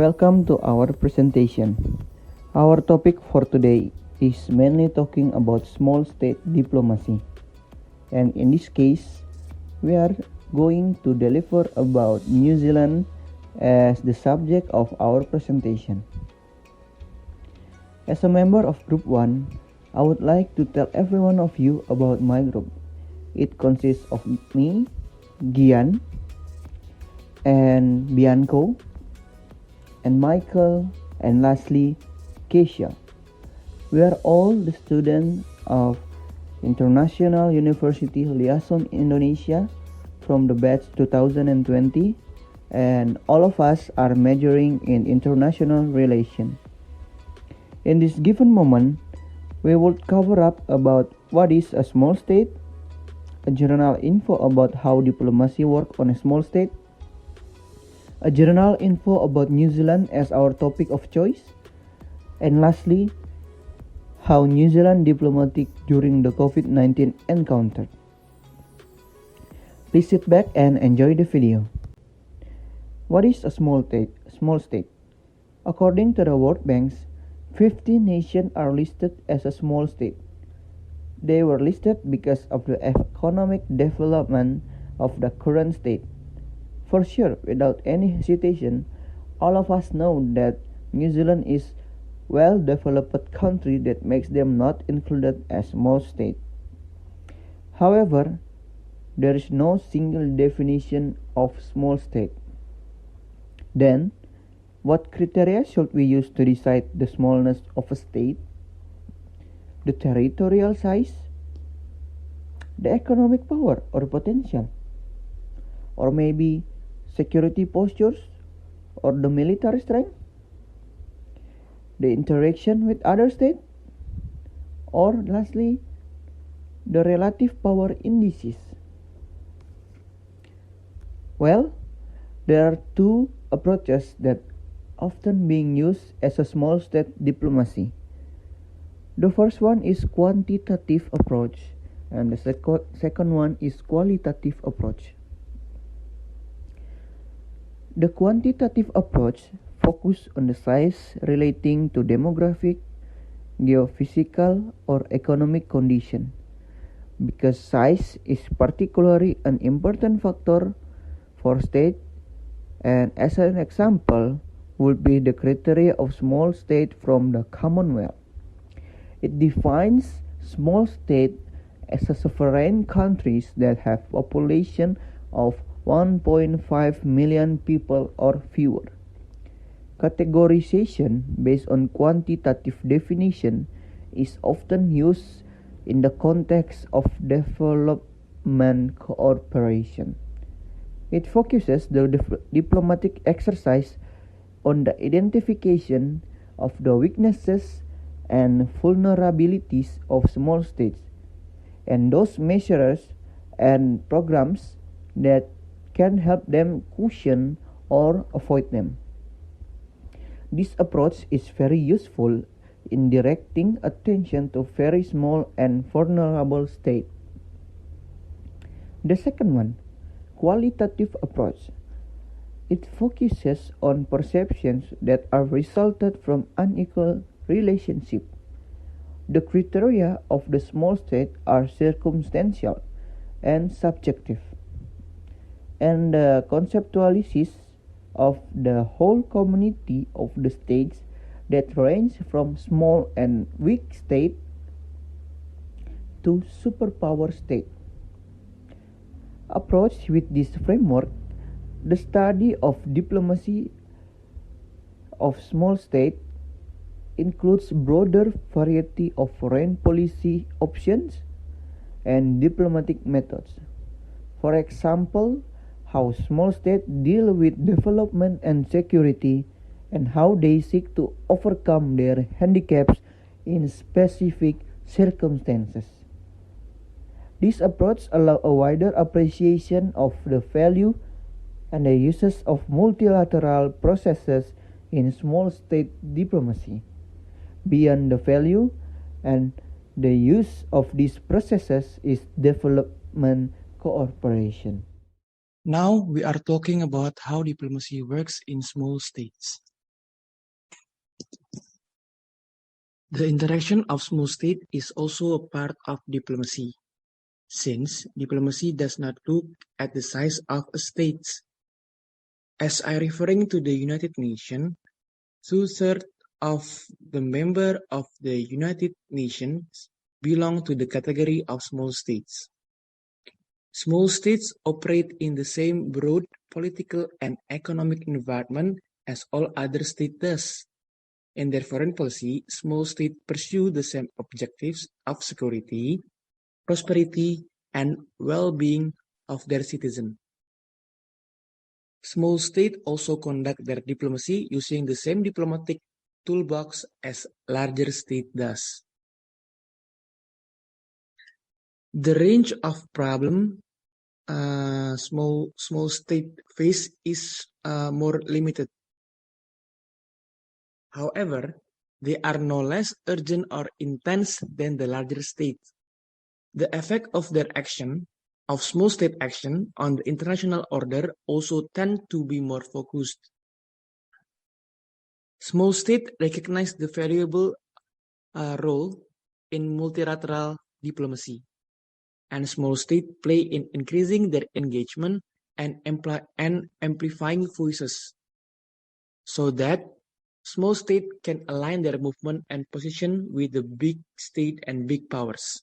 Welcome to our presentation. Our topic for today is mainly talking about small state diplomacy. And in this case, we are going to deliver about New Zealand as the subject of our presentation. As a member of Group 1, I would like to tell every one of you about my group. It consists of me, Gian, and Bianco, and Michael, and lastly, Keisha. We are all the students of International University Liaison Indonesia from the batch 2020, and all of us are majoring in international relations. In this given moment, we will cover up about what is a small state, a general info about how diplomacy works on a small state, a general info about New Zealand as our topic of choice, and lastly, how New Zealand diplomatic during the COVID-19 encounter. Please sit back and enjoy the video. What is a small state? According to the World Bank, 50 nations are listed as a small state. They were listed because of the economic development of the current state. For sure, without any hesitation, all of us know that New Zealand is well-developed country that makes them not included as small state. However, there is no single definition of small state. Then, what criteria should we use to decide the smallness of a state? The territorial size, the economic power or potential, or maybe security postures, or the military strength, the interaction with other states, or lastly, the relative power indices. Well, there are two approaches that often being used as a small state diplomacy. The first one is quantitative approach, and the second one is qualitative approach. The quantitative approach focuses on the size relating to demographic, geophysical, or economic condition, because size is particularly an important factor for state, and as an example would be the criteria of small state from the Commonwealth. It defines small state as a sovereign countries that have population of 1.5 million people or fewer. Categorization based on quantitative definition is often used in the context of development cooperation. It focuses the diplomatic exercise on the identification of the weaknesses and vulnerabilities of small states, and those measures and programs that can help them cushion or avoid them. This approach is very useful in directing attention to very small and vulnerable states. The second one, qualitative approach. It focuses on perceptions that are resulted from unequal relationship. The criteria of the small state are circumstantial and subjective, and the conceptualities of the whole community of the states that range from small and weak state to superpower state. Approach with this framework, the study of diplomacy of small state includes broader variety of foreign policy options and diplomatic methods. For example, how small states deal with development and security, and how they seek to overcome their handicaps in specific circumstances. This approach allows a wider appreciation of the value and the uses of multilateral processes in small state diplomacy. Beyond the value and the use of these processes is development cooperation. Now we are talking about how diplomacy works in small states. The interaction of small states is also a part of diplomacy, since diplomacy does not look at the size of a state. As I referring to the United Nations, two-thirds of the members of the United Nations belong to the category of small states. Small states operate in the same broad political and economic environment as all other states does. In their foreign policy, small states pursue the same objectives of security, prosperity, and well-being of their citizens. Small states also conduct their diplomacy using the same diplomatic toolbox as larger states does. The range of problems small state face is more limited. However, they are no less urgent or intense than the larger states. The effect of their action, of small state action on the international order also tend to be more focused. Small states recognize the valuable role in multilateral diplomacy, and small states play in increasing their engagement and amplifying voices, so that small states can align their movement and position with the big state and big powers.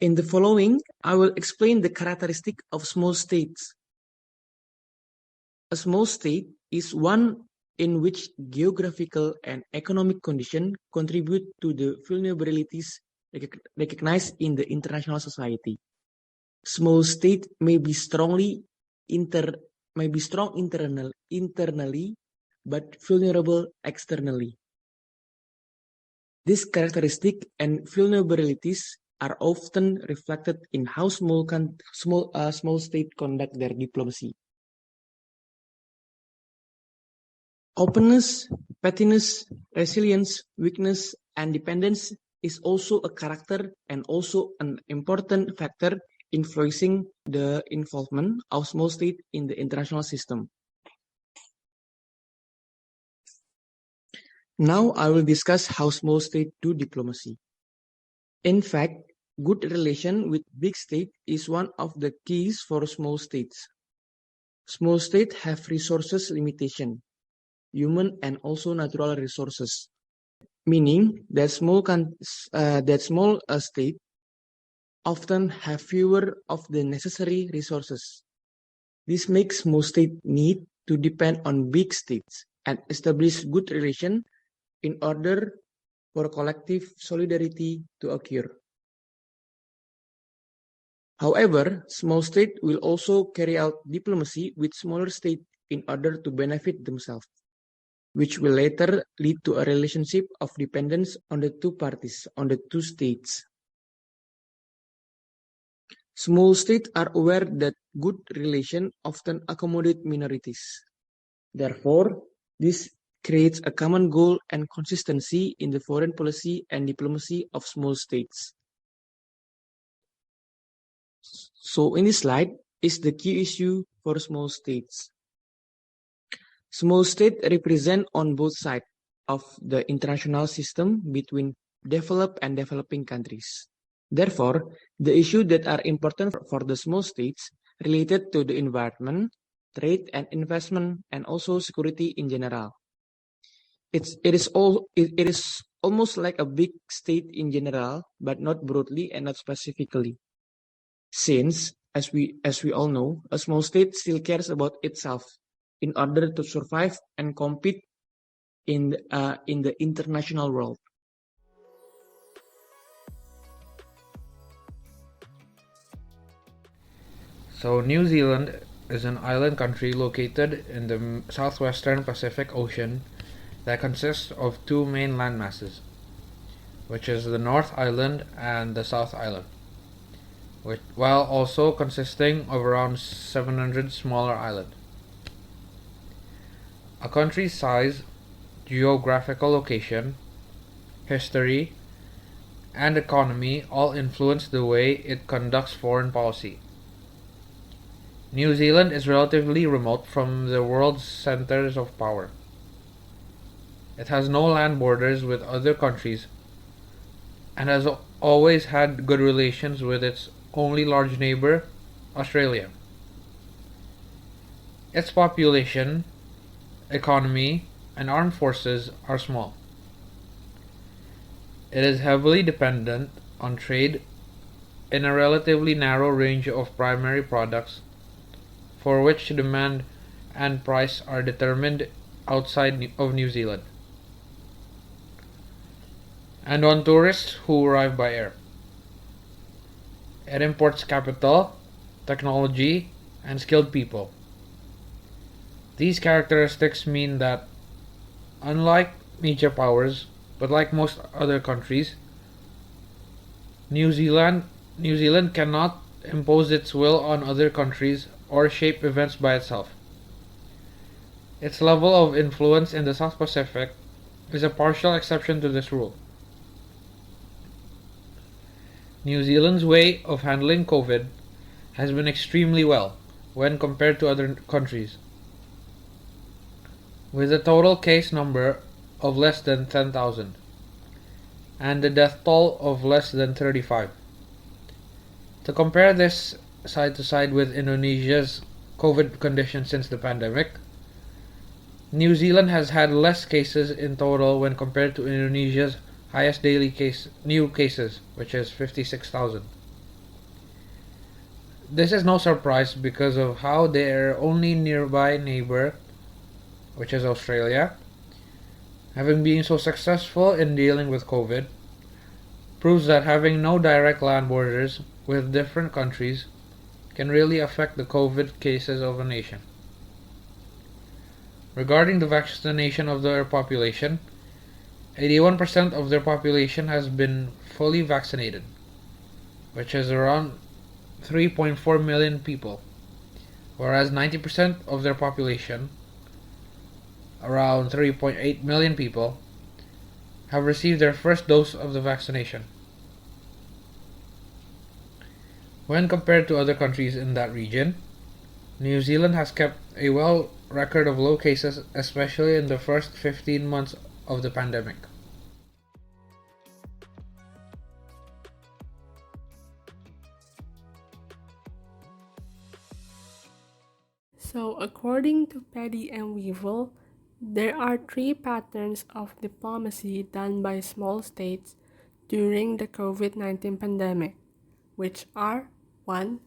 In the following, I will explain the characteristic of small states. A small state is one in which geographical and economic conditions contribute to the vulnerabilities recognized in the international society. Small state may be strong internally, but vulnerable externally. These characteristics and vulnerabilities are often reflected in how small states conduct their diplomacy. Openness, pettiness, resilience, weakness, and dependence is also a character and also an important factor influencing the involvement of small states in the international system. Now I will discuss how small states do diplomacy. In fact, good relation with big states is one of the keys for small states. Small states have resources limitation, human and also natural resources, meaning that small states often have fewer of the necessary resources. This makes small states need to depend on big states and establish good relations in order for collective solidarity to occur. However, small states will also carry out diplomacy with smaller states in order to benefit themselves, which will later lead to a relationship of dependence on the two parties, on the two states. Small states are aware that good relations often accommodate minorities. Therefore, this creates a common goal and consistency in the foreign policy and diplomacy of small states. So in this slide is the key issue for small states. Small states represent on both sides of the international system between developed and developing countries. Therefore, the issues that are important for the small states related to the environment, trade and investment, and also security in general. It is almost like a big state in general, but not broadly and not specifically. Since, as we all know, a small state still cares about itself in order to survive and compete in the international world. So New Zealand is an island country located in the southwestern Pacific Ocean that consists of two main land masses, which is the North Island and the South Island, while also consisting of around 700 smaller islands. A country's size, geographical location, history, and economy all influence the way it conducts foreign policy. New Zealand is relatively remote from the world's centers of power. It has no land borders with other countries and has always had good relations with its only large neighbor, Australia. Its population, economy, and armed forces are small. It is heavily dependent on trade in a relatively narrow range of primary products for which demand and price are determined outside of New Zealand, and on tourists who arrive by air. It imports capital, technology, and skilled people. These characteristics mean that, unlike major powers, but like most other countries, New Zealand cannot impose its will on other countries or shape events by itself. Its level of influence in the South Pacific is a partial exception to this rule. New Zealand's way of handling COVID has been extremely well when compared to other countries, with a total case number of less than 10,000 and a death toll of less than 35. To compare this side to side with Indonesia's COVID conditions since the pandemic, New Zealand has had less cases in total when compared to Indonesia's highest daily new cases, which is 56,000. This is no surprise because of how their only nearby neighbor, which is Australia, having been so successful in dealing with COVID, proves that having no direct land borders with different countries can really affect the COVID cases of a nation. Regarding the vaccination of their population, 81% of their population has been fully vaccinated, which is around 3.4 million people, whereas 90% of their population, around 3.8 million people, have received their first dose of the vaccination. When compared to other countries in that region, New Zealand has kept a record of low cases, especially in the first 15 months of the pandemic. So, according to Paddy and Weevil, there are three patterns of diplomacy done by small states during the COVID-19 pandemic, which are 1.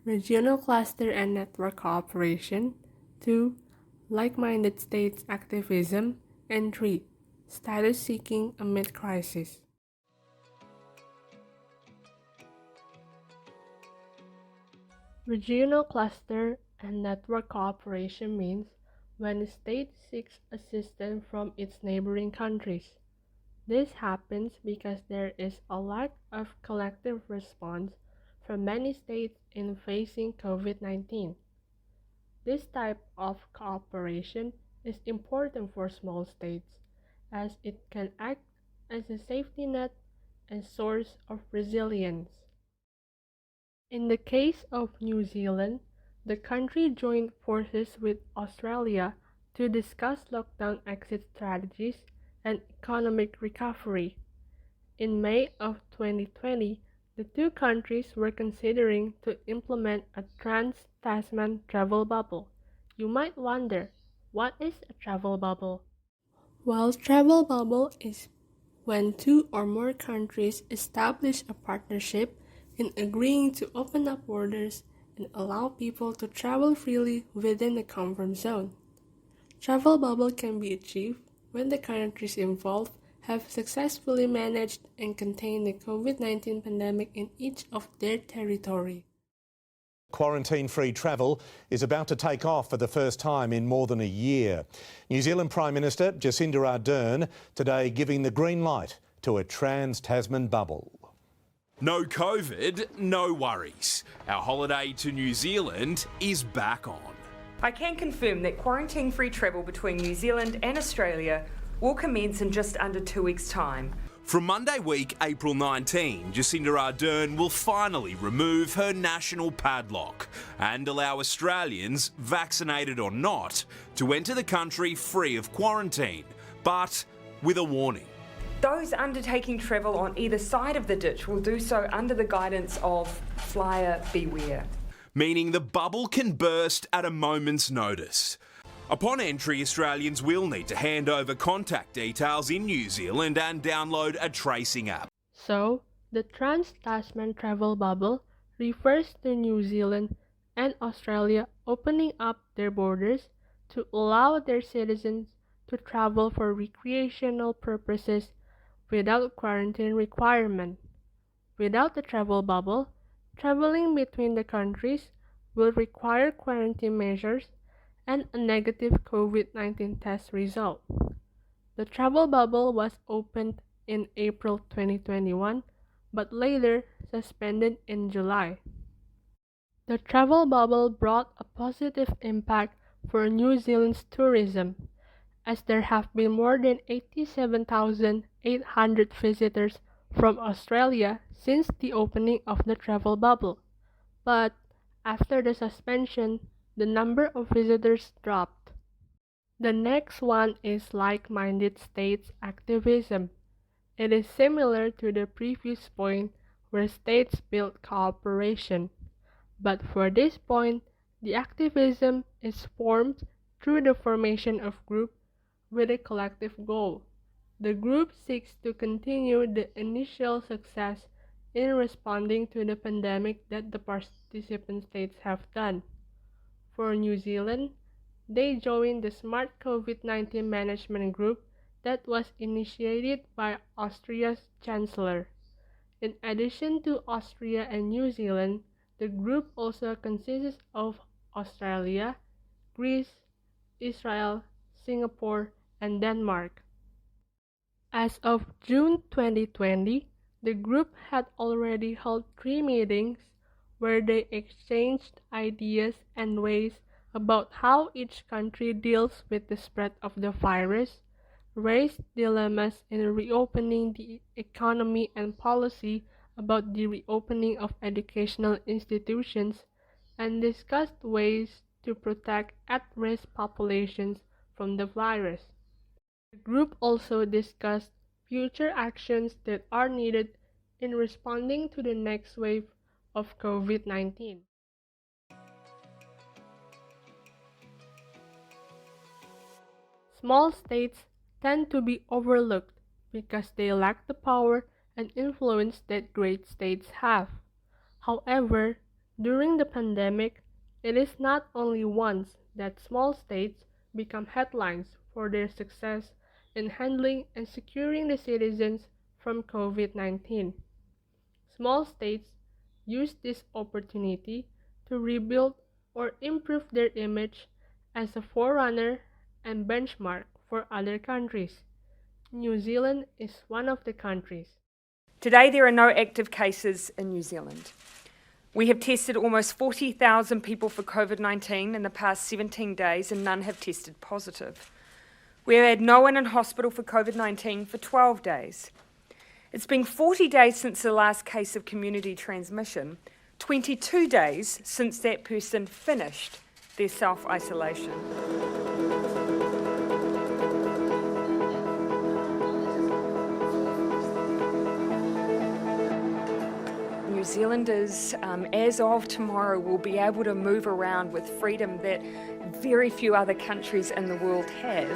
Regional cluster and network cooperation, 2. Like-minded states activism, and 3. Status seeking amid crisis. Regional cluster and network cooperation means when a state seeks assistance from its neighboring countries. This happens because there is a lack of collective response from many states in facing COVID-19. This type of cooperation is important for small states, as it can act as a safety net and source of resilience. In the case of New Zealand, the country joined forces with Australia to discuss lockdown exit strategies and economic recovery. In May of 2020, the two countries were considering to implement a trans-Tasman travel bubble. You might wonder, what is a travel bubble? Well, travel bubble is when two or more countries establish a partnership in agreeing to open up borders and allow people to travel freely within the comfort zone. Travel bubble can be achieved when the countries involved have successfully managed and contained the COVID-19 pandemic in each of their territory. Quarantine-free travel is about to take off for the first time in more than a year. New Zealand Prime Minister Jacinda Ardern today giving the green light to a trans-Tasman bubble. No COVID, no worries. Our holiday to New Zealand is back on. I can confirm that quarantine-free travel between New Zealand and Australia will commence in just under 2 weeks' time. From Monday week, April 19, Jacinda Ardern will finally remove her national padlock and allow Australians, vaccinated or not, to enter the country free of quarantine. But with a warning. Those undertaking travel on either side of the ditch will do so under the guidance of flyer beware. Meaning the bubble can burst at a moment's notice. Upon entry, Australians will need to hand over contact details in New Zealand and download a tracing app. So, the Trans-Tasman travel bubble refers to New Zealand and Australia opening up their borders to allow their citizens to travel for recreational purposes without quarantine requirement. Without the travel bubble, traveling between the countries will require quarantine measures and a negative COVID-19 test result. The travel bubble was opened in April 2021, but later suspended in July. The travel bubble brought a positive impact for New Zealand's tourism, as there have been more than 87,800 visitors from Australia since the opening of the travel bubble. But after the suspension, the number of visitors dropped. The next one is like-minded states activism. It is similar to the previous point where states build cooperation. But for this point, the activism is formed through the formation of groups with a collective goal. The group seeks to continue the initial success in responding to the pandemic that the participant states have done. For New Zealand, they joined the Smart COVID-19 Management Group that was initiated by Austria's Chancellor. In addition to Austria and New Zealand, the group also consists of Australia, Greece, Israel, Singapore, and Denmark. As of June 2020, the group had already held 3 meetings where they exchanged ideas and ways about how each country deals with the spread of the virus, raised dilemmas in reopening the economy and policy about the reopening of educational institutions, and discussed ways to protect at-risk populations from the virus. The group also discussed future actions that are needed in responding to the next wave of COVID-19. Small states tend to be overlooked because they lack the power and influence that great states have. However, during the pandemic, it is not only once that small states become headlines for their success in handling and securing the citizens from COVID-19. Small states use this opportunity to rebuild or improve their image as a forerunner and benchmark for other countries. New Zealand is one of the countries. Today there are no active cases in New Zealand. We have tested almost 40,000 people for COVID-19 in the past 17 days and none have tested positive. We have had no one in hospital for COVID-19 for 12 days. It's been 40 days since the last case of community transmission, 22 days since that person finished their self-isolation. New Zealanders, as of tomorrow, will be able to move around with freedom that very few other countries in the world have.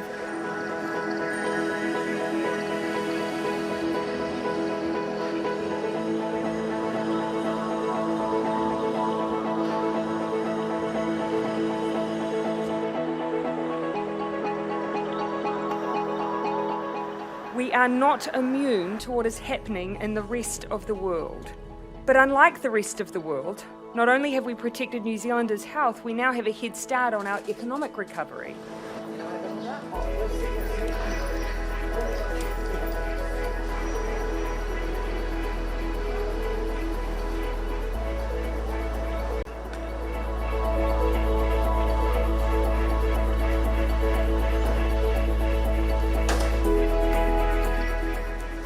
We are not immune to what is happening in the rest of the world. But unlike the rest of the world, not only have we protected New Zealanders' health, we now have a head start on our economic recovery.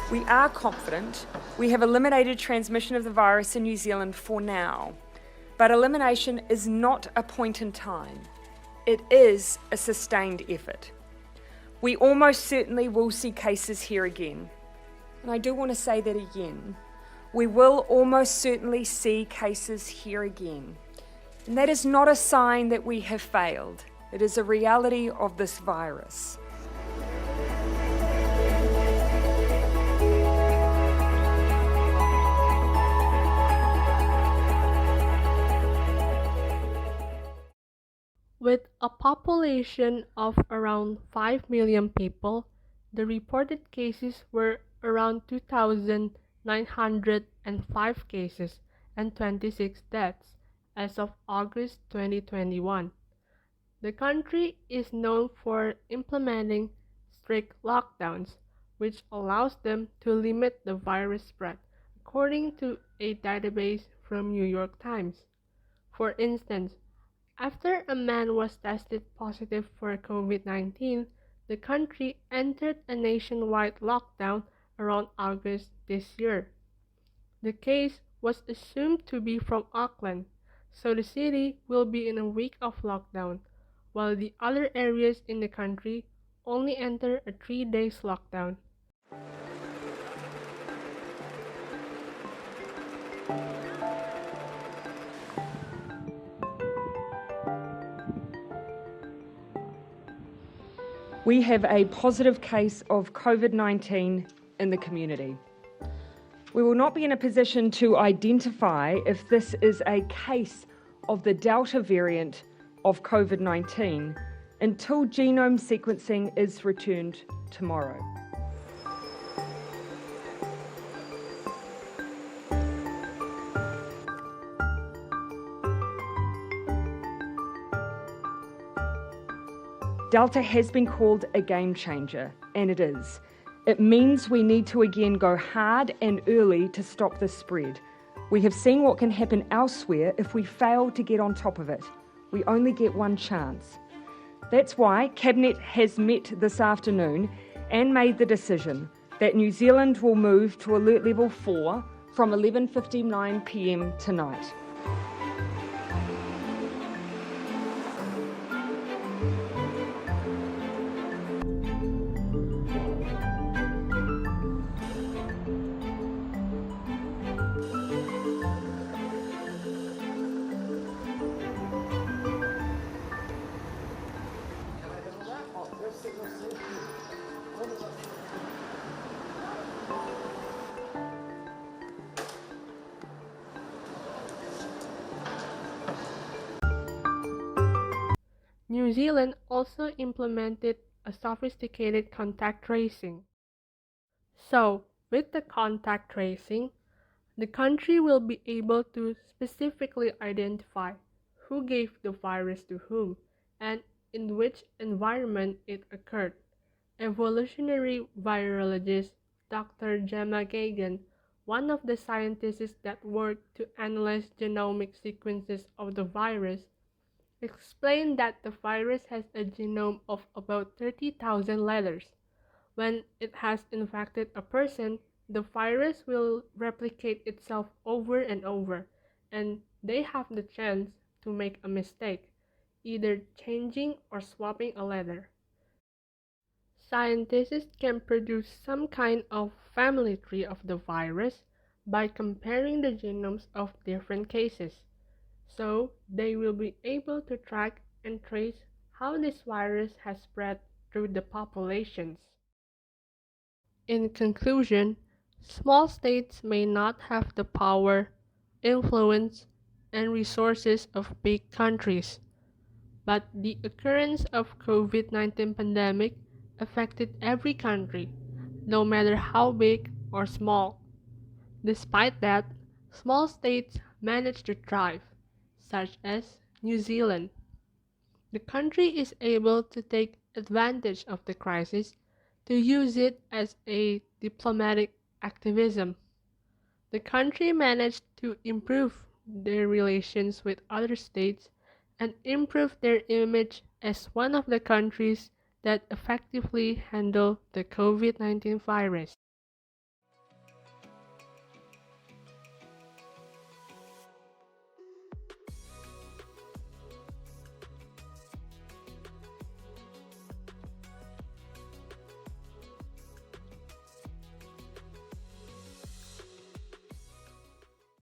We are confident we have eliminated transmission of the virus in New Zealand for now, but elimination is not a point in time. It is a sustained effort. We almost certainly will see cases here again. And I do want to say that again. We will almost certainly see cases here again. And that is not a sign that we have failed. It is a reality of this virus. With a population of around 5 million people, the reported cases were around 2,905 cases and 26 deaths as of August 2021. The country is known for implementing strict lockdowns, which allows them to limit the virus spread, according to a database from New York Times. For instance, after a man was tested positive for COVID-19, the country entered a nationwide lockdown around August this year. The case was assumed to be from Auckland, so the city will be in a week of lockdown, while the other areas in the country only enter a 3-day lockdown. We have a positive case of COVID-19 in the community. We will not be in a position to identify if this is a case of the Delta variant of COVID-19 until genome sequencing is returned tomorrow. Delta has been called a game changer, and it is. It means we need to again go hard and early to stop the spread. We have seen what can happen elsewhere if we fail to get on top of it. We only get one chance. That's why Cabinet has met this afternoon and made the decision that New Zealand will move to Alert Level 4 from 11:59 p.m. tonight. New Zealand also implemented a sophisticated contact tracing. So, with the contact tracing, the country will be able to specifically identify who gave the virus to whom and in which environment it occurred. Evolutionary virologist Dr. Gemma Gagan, one of the scientists that worked to analyze genomic sequences of the virus, explained that the virus has a genome of about 30,000 letters. When it has infected a person, the virus will replicate itself over and over, and they have the chance to make a mistake, either changing or swapping a letter. Scientists can produce some kind of family tree of the virus by comparing the genomes of different cases. So they will be able to track and trace how this virus has spread through the populations. In conclusion, small states may not have the power, influence, and resources of big countries, but the occurrence of COVID-19 pandemic affected every country, no matter how big or small. Despite that, small states managed to thrive, such as New Zealand. The country is able to take advantage of the crisis to use it as a diplomatic activism. The country managed to improve their relations with other states and improve their image as one of the countries that effectively handle the COVID-19 virus.